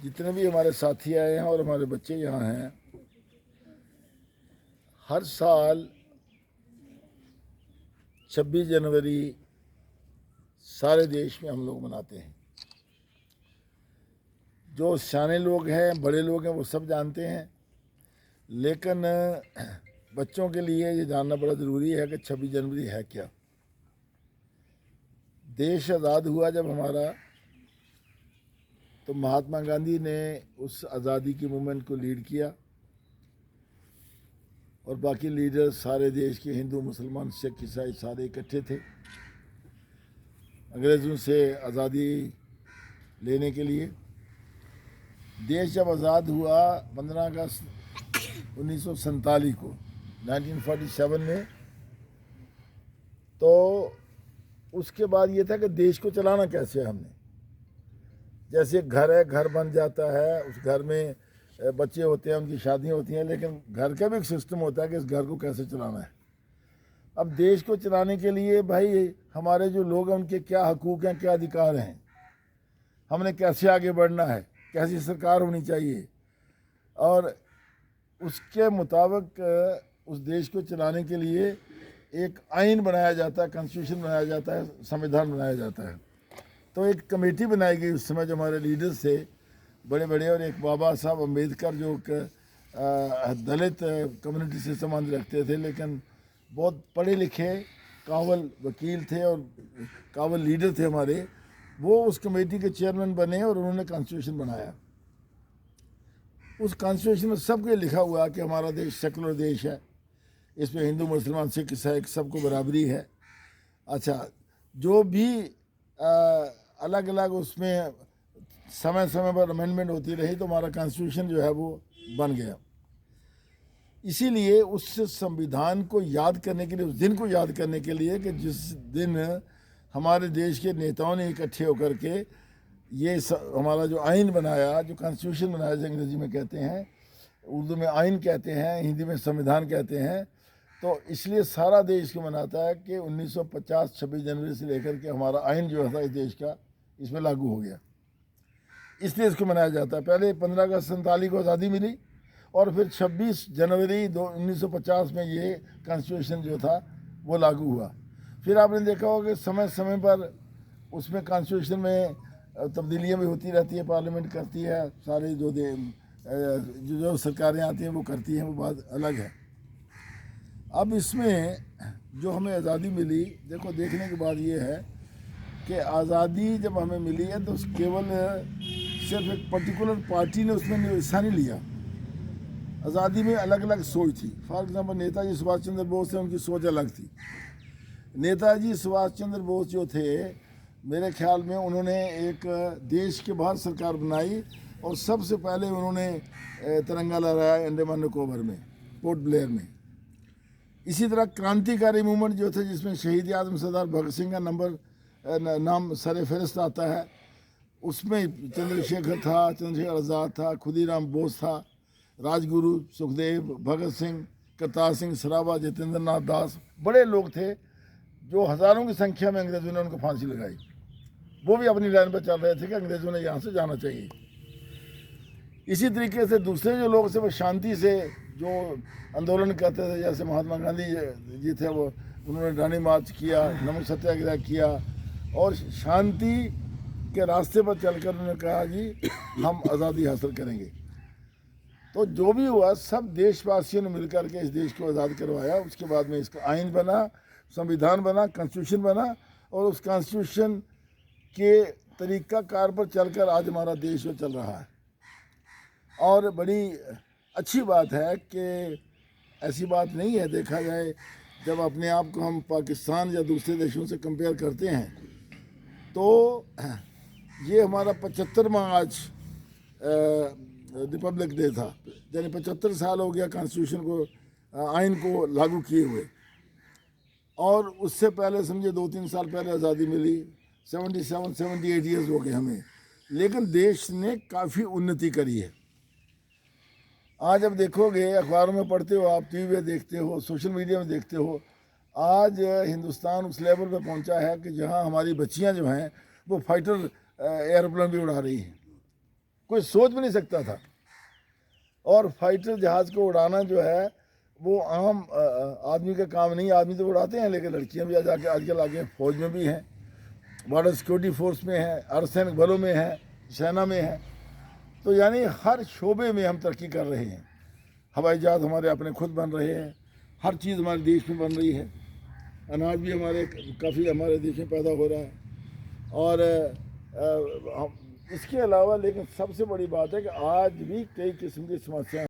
जितने भी हमारे साथी आए हैं और हमारे बच्चे यहाँ हैं, हर साल 26 जनवरी सारे देश में हम लोग मनाते हैं। जो सियाने लोग हैं, बड़े लोग हैं, वो सब जानते हैं, लेकिन बच्चों के लिए ये जानना बड़ा ज़रूरी है कि 26 जनवरी है क्या। देश आज़ाद हुआ जब हमारा, तो महात्मा गांधी ने उस आज़ादी की मूवमेंट को लीड किया और बाकी लीडर सारे देश के हिंदू, मुसलमान, सिख, ईसाई सारे इकट्ठे थे अंग्रेज़ों से आज़ादी लेने के लिए। देश जब आज़ाद हुआ 15 अगस्त 1947 को 1947 में, तो उसके बाद ये था कि देश को चलाना कैसे है हमने। जैसे घर है, घर बन जाता है, उस घर में बच्चे होते हैं, उनकी शादियाँ होती हैं, लेकिन घर का भी एक सिस्टम होता है कि इस घर को कैसे चलाना है। अब देश को चलाने के लिए भाई हमारे जो लोग हैं उनके क्या हकूक़ हैं, क्या अधिकार हैं, हमने कैसे आगे बढ़ना है, कैसी सरकार होनी चाहिए, और उसके मुताबिक उस देश को चलाने के लिए एक आइन बनाया जाता है, कॉन्स्टिट्यूशन बनाया जाता है, संविधान बनाया जाता है। तो एक कमेटी बनाई गई उस समय, जो हमारे लीडर्स थे बड़े बड़े, और एक बाबा साहब अम्बेडकर जो दलित कम्युनिटी से संबंध रखते थे, लेकिन बहुत पढ़े लिखे काबिल वकील थे और काबिल लीडर थे हमारे, वो उस कमेटी के चेयरमैन बने और उन्होंने कॉन्स्टिट्यूशन बनाया। उस कॉन्स्टिट्यूशन में सब ये लिखा हुआ कि हमारा देश सेकुलर देश है, इसमें हिंदू, मुसलमान, सिख, ईसाई सबको बराबरी है। अच्छा, जो भी अलग अलग उसमें समय समय पर अमेंडमेंट होती रही, तो हमारा कॉन्स्टिट्यूशन जो है वो बन गया। इसीलिए उस संविधान को याद करने के लिए, उस दिन को याद करने के लिए कि जिस दिन हमारे देश के नेताओं ने इकट्ठे होकर के ये हमारा जो आइन बनाया, जो कॉन्स्टिट्यूशन बनाया, जो अंग्रेजी में कहते हैं, उर्दू में आइन कहते हैं, हिंदी में संविधान कहते हैं, तो इसलिए सारा देश को मनाता है कि 1950 26 जनवरी से लेकर के हमारा आइन जो था इस देश का, इसमें लागू हो गया, इसलिए इसको मनाया जाता है। पहले 15 अगस्त 47 को आज़ादी मिली और फिर 26 जनवरी 1950 में ये कॉन्स्टिट्यूशन जो था वो लागू हुआ। फिर आपने देखा होगा कि समय समय पर उसमें कॉन्स्टिट्यूशन में तब्दीलियाँ भी होती रहती है, पार्लियामेंट करती है, सारे जो सरकारें आती हैं वो करती हैं, वो बात अलग है। अब इसमें जो हमें आज़ादी मिली, देखो देखने की बात ये है कि आज़ादी जब हमें मिली है तो केवल सिर्फ एक पर्टिकुलर पार्टी ने उसमें हिस्सा नहीं लिया। आज़ादी में अलग अलग सोच थी। फॉर एग्जांपल नेताजी सुभाष चंद्र बोस थे, उनकी सोच अलग थी। नेताजी सुभाष चंद्र बोस जो थे, मेरे ख्याल में उन्होंने एक देश के बाहर सरकार बनाई और सबसे पहले उन्होंने तिरंगा लहराया अंडमान निकोबार में, पोर्ट ब्लेयर में। इसी तरह क्रांतिकारी मूवमेंट जो थे, जिसमें शहीद आज़म सरदार भगत सिंह का नाम सर फहरिस्त आता है, उसमें चंद्रशेखर था, चंद्रशेखर आज़ाद था, खुदीराम बोस था, राजगुरु, सुखदेव, भगत सिंह, करतार सिंह सराभा, जितेंद्र नाथ दास, बड़े लोग थे जो हज़ारों की संख्या में अंग्रेज़ों ने उनको फांसी लगाई। वो भी अपनी लाइन पर चल रहे थे कि अंग्रेज़ों ने यहाँ से जाना चाहिए। इसी तरीके से दूसरे जो लोग थे वो शांति से जो आंदोलन करते थे, जैसे महात्मा गांधी जी थे, वो उन्होंने डांडी मार्च किया, नमक सत्याग्रह किया और शांति के रास्ते पर चलकर उन्होंने कहा जी हम आज़ादी हासिल करेंगे। तो जो भी हुआ, सब देशवासियों ने मिलकर के इस देश को आज़ाद करवाया। उसके बाद में इसका आइन बना, संविधान बना, कॉन्स्टिट्यूशन बना, और उस कॉन्स्टिट्यूशन के तरीक़ाकार पर चलकर आज हमारा देश जो चल रहा है। और बड़ी अच्छी बात है कि ऐसी बात नहीं है, देखा जाए जब अपने आप को हम पाकिस्तान या दूसरे देशों से कंपेयर करते हैं, तो ये हमारा 75वां आज रिपब्लिक डे था, यानी 75 साल हो गया कॉन्स्टिट्यूशन को, आइन को लागू किए हुए। और उससे पहले समझे 2-3 साल पहले आज़ादी मिली, 77-78 ईयर्स हो गए हमें, लेकिन देश ने काफ़ी उन्नति करी है। आज अब देखोगे, अखबारों में पढ़ते हो, आप टीवी में देखते हो, सोशल मीडिया में देखते हो, आज हिंदुस्तान उस लेवल पे पहुंचा है कि जहां हमारी बच्चियां जो हैं वो फाइटर एयरप्लेन भी उड़ा रही हैं। कोई सोच भी नहीं सकता था। और फाइटर जहाज़ को उड़ाना जो है वो आम आदमी का काम नहीं। आदमी तो उड़ाते हैं, लेकिन लड़कियां भी जाके आजकल आगे फौज में भी हैं, बॉर्डर सिक्योरिटी फोर्स में हैं, अर्धसैनिक बलों में हैं, सेना में हैं। तो यानी हर शोबे में हम तरक्की कर रहे हैं। हवाई जहाज़ हमारे अपने खुद बन रहे हैं, हर चीज़ हमारे देश में बन रही है, अनाज भी हमारे काफ़ी हमारे देश में पैदा हो रहा है। और इसके अलावा लेकिन सबसे बड़ी बात है कि आज भी कई किस्म की समस्याएं